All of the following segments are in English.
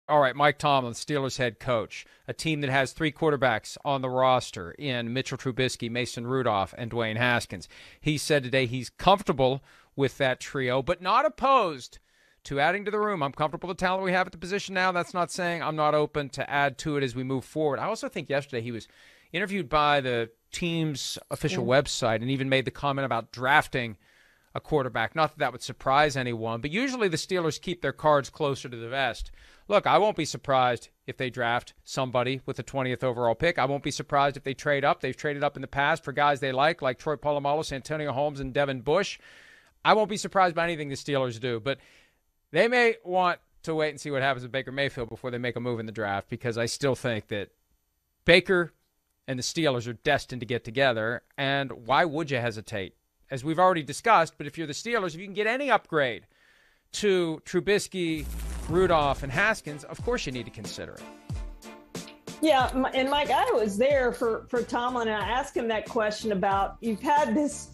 All right, Mike Tomlin, Steelers head coach, a team that has 3 quarterbacks on the roster in Mitchell Trubisky, Mason Rudolph, and Dwayne Haskins. He said today he's comfortable with that trio, but not opposed to adding to the room. I'm comfortable with the talent we have at the position now. That's not saying I'm not open to add to it as we move forward. I also think yesterday he was interviewed by the team's official website and even made the comment about drafting a quarterback. Not that that would surprise anyone, but usually the Steelers keep their cards closer to the vest. Look, I won't be surprised if they draft somebody with the 20th overall pick. I won't be surprised if they trade up. They've traded up in the past for guys they like Troy Polamalu, Antonio Holmes, and Devin Bush. I won't be surprised by anything the Steelers do, but they may want to wait and see what happens with Baker Mayfield before they make a move in the draft, because I still think that Baker and the Steelers are destined to get together, and why would you hesitate? As we've already discussed, but if you're the Steelers, if you can get any upgrade to Trubisky, Rudolph, and Haskins, of course you need to consider it. Yeah, and Mike, I was there for Tomlin, and I asked him that question about, you've had this,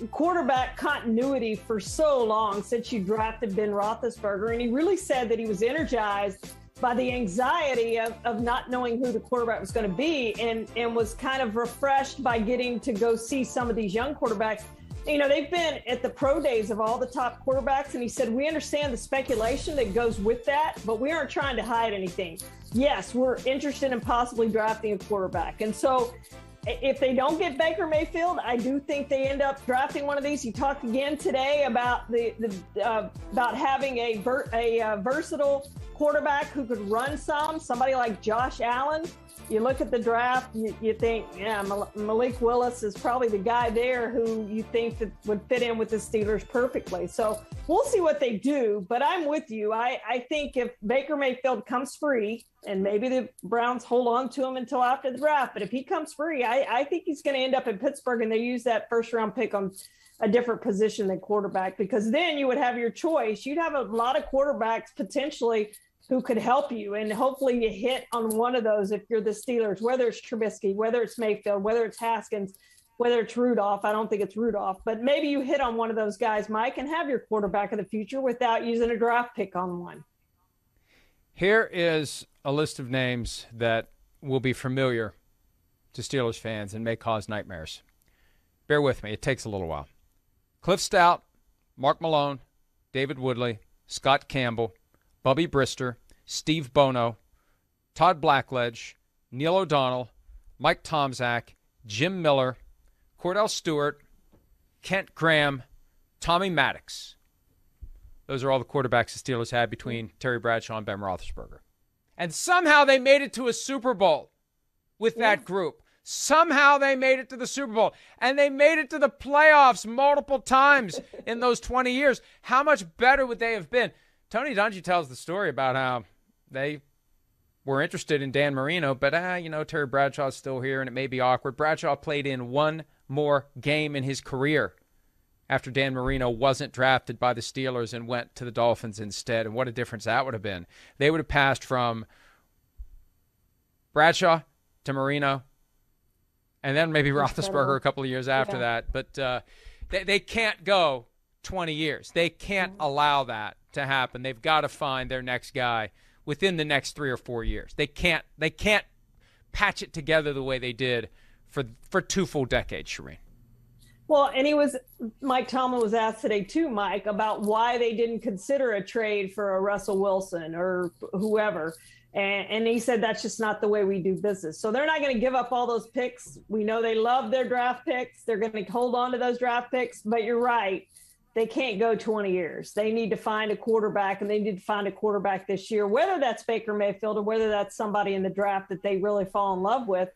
quarterback continuity for so long since you drafted Ben Roethlisberger, and he really said that he was energized by the anxiety of not knowing who the quarterback was going to be, and was kind of refreshed by getting to go see some of these young quarterbacks. They've been at the pro days of all the top quarterbacks, and he said, we understand the speculation that goes with that, but we aren't trying to hide anything. Yes, we're interested in possibly drafting a quarterback. And so if they don't get Baker Mayfield, I do think they end up drafting one of these. He talked again today about about having a versatile quarterback who could run somebody like Josh Allen. You look at the draft, you think, Malik Willis is probably the guy there who you think that would fit in with the Steelers perfectly. So we'll see what they do, but I'm with you. I think if Baker Mayfield comes free, and maybe the Browns hold on to him until after the draft, but if he comes free, I think he's going to end up in Pittsburgh, and they use that first-round pick on a different position than quarterback, because then you would have your choice. You'd have a lot of quarterbacks potentially who could help you, and hopefully you hit on one of those if you're the Steelers, whether it's Trubisky, whether it's Mayfield, whether it's Haskins, whether it's Rudolph. I don't think it's Rudolph, but maybe you hit on one of those guys, Mike, and have your quarterback of the future without using a draft pick on one. Here is a list of names that will be familiar to Steelers fans and may cause nightmares. Bear with me. It takes a little while. Cliff Stout, Mark Malone, David Woodley, Scott Campbell, Bubby Brister, Steve Bono, Todd Blackledge, Neil O'Donnell, Mike Tomczak, Jim Miller, Cordell Stewart, Kent Graham, Tommy Maddox. Those are all the quarterbacks the Steelers had between Terry Bradshaw and Ben Roethlisberger. And somehow they made it to a Super Bowl with that group. Somehow they made it to the Super Bowl. And they made it to the playoffs multiple times in those 20 years. How much better would they have been? Tony Dungy tells the story about how they were interested in Dan Marino, but, Terry Bradshaw's still here, and it may be awkward. Bradshaw played in one more game in his career after Dan Marino wasn't drafted by the Steelers and went to the Dolphins instead, and what a difference that would have been. They would have passed from Bradshaw to Marino, and then maybe Roethlisberger a couple of years after that. But they can't go 20 years. They can't allow that to happen. They've got to find their next guy within the next 3 or 4 years. They can't patch it together the way they did for 2 full decades, Charean. Well, and Mike Tomlin was asked today too, Mike, about why they didn't consider a trade for a Russell Wilson or whoever. And he said, that's just not the way we do business. So they're not going to give up all those picks. We know they love their draft picks. They're going to hold on to those draft picks, but you're right. They can't go 20 years. They need to find a quarterback, and they need to find a quarterback this year, whether that's Baker Mayfield or whether that's somebody in the draft that they really fall in love with.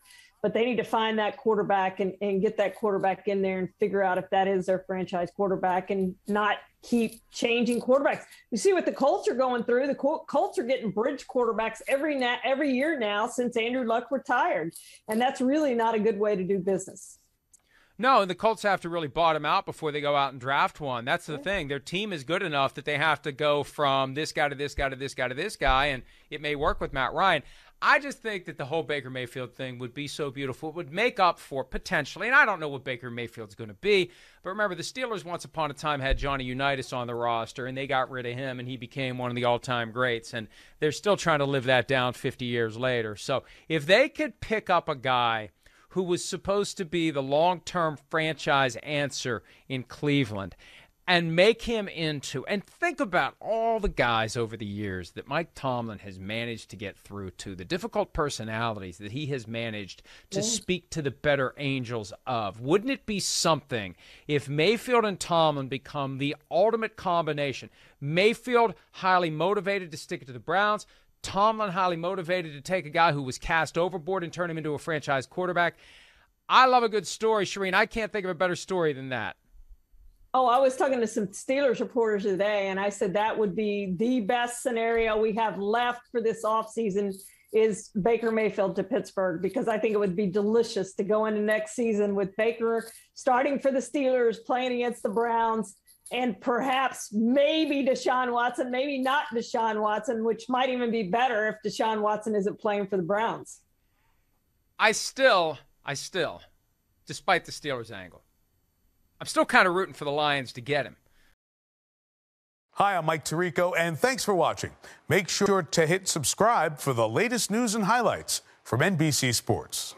But they need to find that quarterback and get that quarterback in there and figure out if that is their franchise quarterback and not keep changing quarterbacks. You see what the Colts are going through. The Colts are getting bridge quarterbacks every year now since Andrew Luck retired. And that's really not a good way to do business. No, and the Colts have to really bottom out before they go out and draft one. That's the thing. Their team is good enough that they have to go from this guy to this guy to this guy to this guy, and it may work with Matt Ryan. I just think that the whole Baker Mayfield thing would be so beautiful. It would make up for potentially, and I don't know what Baker Mayfield's going to be, but remember the Steelers once upon a time had Johnny Unitas on the roster, and they got rid of him, and he became one of the all-time greats, and they're still trying to live that down 50 years later. So if they could pick up a guy who was supposed to be the long-term franchise answer in Cleveland and make him into, and think about all the guys over the years that Mike Tomlin has managed to get through to, the difficult personalities that he has managed to speak to the better angels of. Wouldn't it be something if Mayfield and Tomlin become the ultimate combination? Mayfield highly motivated to stick it to the Browns, Tomlin highly motivated to take a guy who was cast overboard and turn him into a franchise quarterback. I love a good story, Charean. I can't think of a better story than that. Oh, I was talking to some Steelers reporters today, and I said that would be the best scenario we have left for this offseason is Baker Mayfield to Pittsburgh, because I think it would be delicious to go into next season with Baker starting for the Steelers, playing against the Browns, and perhaps maybe Deshaun Watson, maybe not Deshaun Watson, which might even be better if Deshaun Watson isn't playing for the Browns. I still, despite the Steelers angle, I'm still kind of rooting for the Lions to get him. Hi, I'm Mike Tirico, and thanks for watching. Make sure to hit subscribe for the latest news and highlights from NBC Sports.